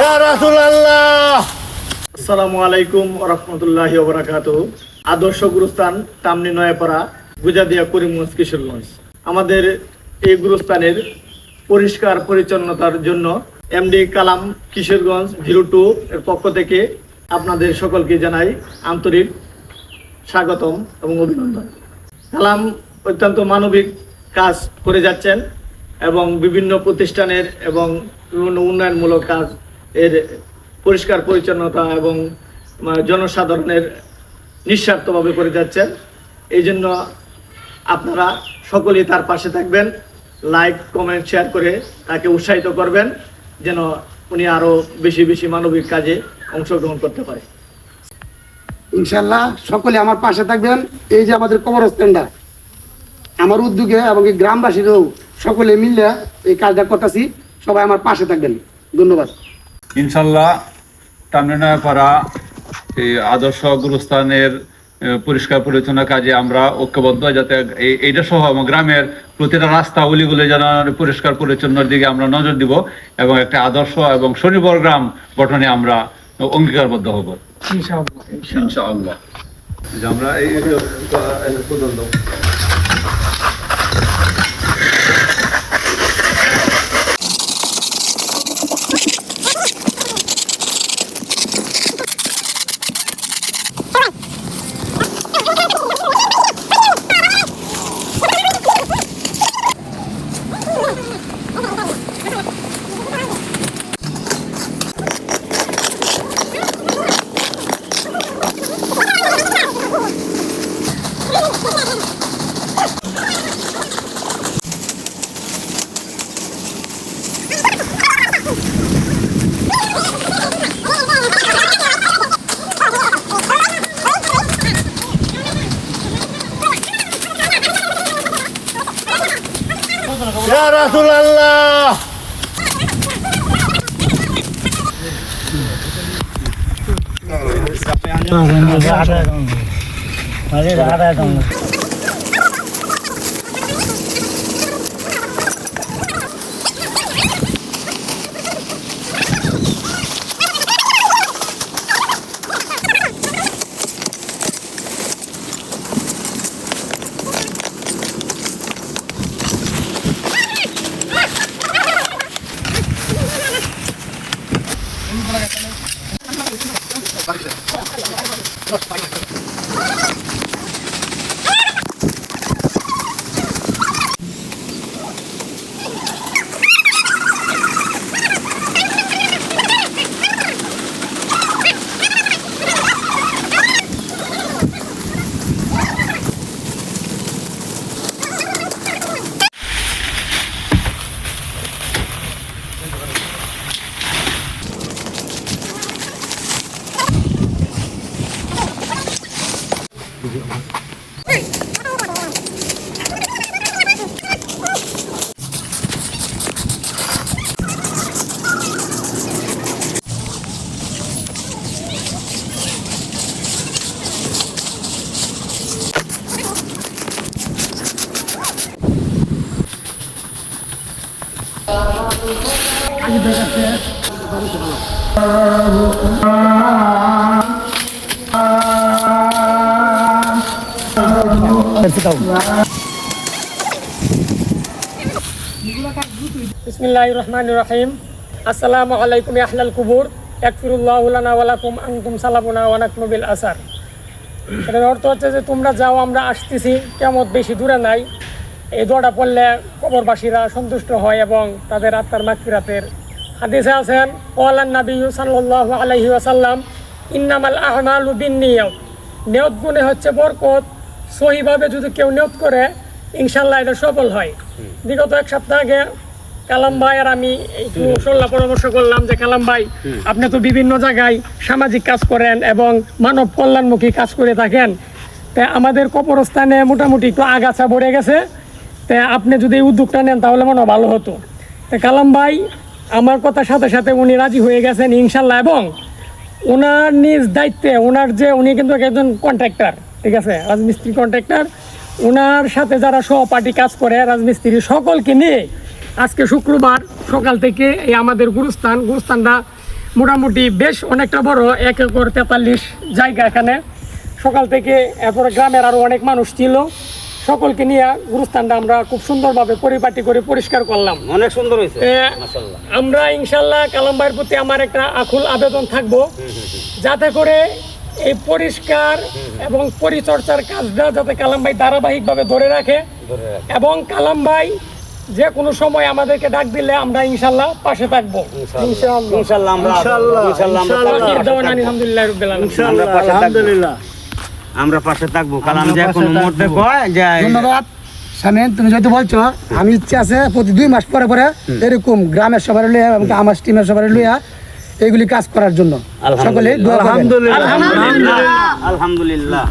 ইয়া রাসূলুল্লাহ। আসসালামু আলাইকুম ওয়া রাহমাতুল্লাহি ওয়া বারাকাতুহু। আদর্শ গুরুস্থান টামনি নয়াপাড়া গুজাদিয়া করিমগঞ্জ কিশোরগঞ্জ। আমাদের এই গুরুস্থানের পরিষ্কার পরিচ্ছন্নতার জন্য এমডি কালাম কিশোরগঞ্জ 02 এর পক্ষ থেকে আপনাদের সকলকে জানাই আন্তরিক স্বাগতম এবং অভিনন্দন। কালাম অত্যন্ত মানবিক কাজ করে যাচ্ছেন এবং বিভিন্ন প্রতিষ্ঠানের এবং বিভিন্ন উন্নয়নমূলক কাজ এর পরিষ্কার পরিচ্ছন্নতা এবং জনসাধারণের নিঃস্বার্থভাবে করে যাচ্ছেন। এই জন্য আপনারা সকলেই তার পাশে থাকবেন, লাইক কমেন্ট শেয়ার করে তাকে উৎসাহিত করবেন যেন উনি আরও বেশি বেশি মানবিক কাজে অংশগ্রহণ করতে পারে। ইনশাল্লাহ সকলে আমার পাশে থাকবেন। এই যে আমাদের কবরস্থানটা আমার উদ্যোগে এবং এই গ্রামবাসীরাও সকলে মিলে এই কাজটা করতেছি, সবাই আমার পাশে থাকবেন। ধন্যবাদ। ইনশাল্লাহ টামনি নয়াপাড়া এই আদর্শ গুরুস্থানের পরিষ্কার পরিচ্ছন্ন কাজে আমরা ঐক্যবদ্ধ, যাতে এইটা সহ এবং গ্রামের প্রতিটা রাস্তা অলিগুলি যেন পরিষ্কার পরিচ্ছন্নর দিকে আমরা নজর দিব এবং একটা আদর্শ এবং স্বনির্ভর গ্রাম গঠনে আমরা অঙ্গীকারবদ্ধ হব ইনশাআল্লাহ। আমরা এই ইয়া রাসূলুল্লাহ। বিসমিল্লাহির রহমানির রহিম। আসসালামু আলাইকুম ইয়া আহলাল কুবুর, ইয়াগফিরুল্লাহু লানা ওয়া লাকুম আনতুম সালামুনা ওয়া নাকমু বিল আসার। এটার অর্থ হচ্ছে যে তোমরা যাও, আমরা আসতেছি, কিয়ামত বেশি দূরে নাই। এই দোয়াটা পড়লে কবরবাসীরা সন্তুষ্ট হয় এবং তাদের আত্মার মাগফিরাতের হাদিসে আছেন, ক্বালান নাবিয়্যু সাল্লাল্লাহু আলাইহি ওয়াসাল্লাম, ইন্নামাল আ'মালু বিন্নিয়াত। নিয়ত গুণে হচ্ছে বরকত। সহিভাবে যদি কেউ নিয়ত করে ইনশাল্লাহ এটা সফল হয়। বিগত এক সপ্তাহ আগে কালাম ভাই আর আমি একটু সল্লাহ পরামর্শ করলাম যে কালাম ভাই, আপনি তো বিভিন্ন জায়গায় সামাজিক কাজ করেন এবং মানব কল্যাণমুখী কাজ করে থাকেন, তাই আমাদের কবরস্থানে মোটামুটি একটু আগাছা ভরে গেছে, তাই আপনি যদি এই উদ্যোগটা নেন তাহলে মনে ভালো হতো। তাই কালাম ভাই আমার কথার সাথে সাথে উনি রাজি হয়ে গেছেন ইনশাল্লাহ, এবং ওনার নিজ দায়িত্বে উনি কিন্তু একজন কন্ট্রাক্টর, ঠিক আছে, রাজমিস্ত্রি কন্ট্রাক্টর। ওনার সাথে যারা সহপাঠী কাজ করে রাজমিস্ত্রি সকলকে নিয়ে আজকে শুক্রবার সকাল থেকে এই আমাদের গুরুস্থানটা মোটামুটি বেশ অনেকটা বড় 1 একর 43 জায়গা এখানে। সকাল থেকে এরপরে গ্রামের আরো অনেক মানুষ ছিল, সকলকে নিয়ে গুরুস্থানটা আমরা খুব সুন্দরভাবে পরিপাটি করে পরিষ্কার করলাম। অনেক সুন্দর হয়েছে আমরা ইনশাল্লাহ কালাম ভাইয়ের প্রতি আমার একটা আকুল আবেদন থাকবো, যাতে করে এই পরিষ্কার এবং পরিচর্যার কাজটা যাতে কালাম ভাই ধারাবাহিকভাবে ধরে রাখে, এবং কালাম ভাই যে কোনো সময় আমাদেরকে ডাক দিলে আমরা ইনশাল্লাহ পাশে থাকবো। ইনশাআল্লাহ আমরা আলহামদুলিল্লাহ রাব্বিল আলামিন। আলহামদুলিল্লাহ। আমরা পাশে থাকবো, কালাম যে কোনো মুহূর্তে কয় যে ধন্যবাদ শামীম, তুমি যেহেতু বলছো, আমি ইচ্ছে আছে প্রতি 2 মাস পরে পরে এরকম গ্রামের সবার লইয়া এবং আমার টিমের সবার লইয়া এইগুলি কাজ করার জন্য সকলে দোয়া করবেন। আলহামদুলিল্লাহ। আলহামদুলিল্লাহ।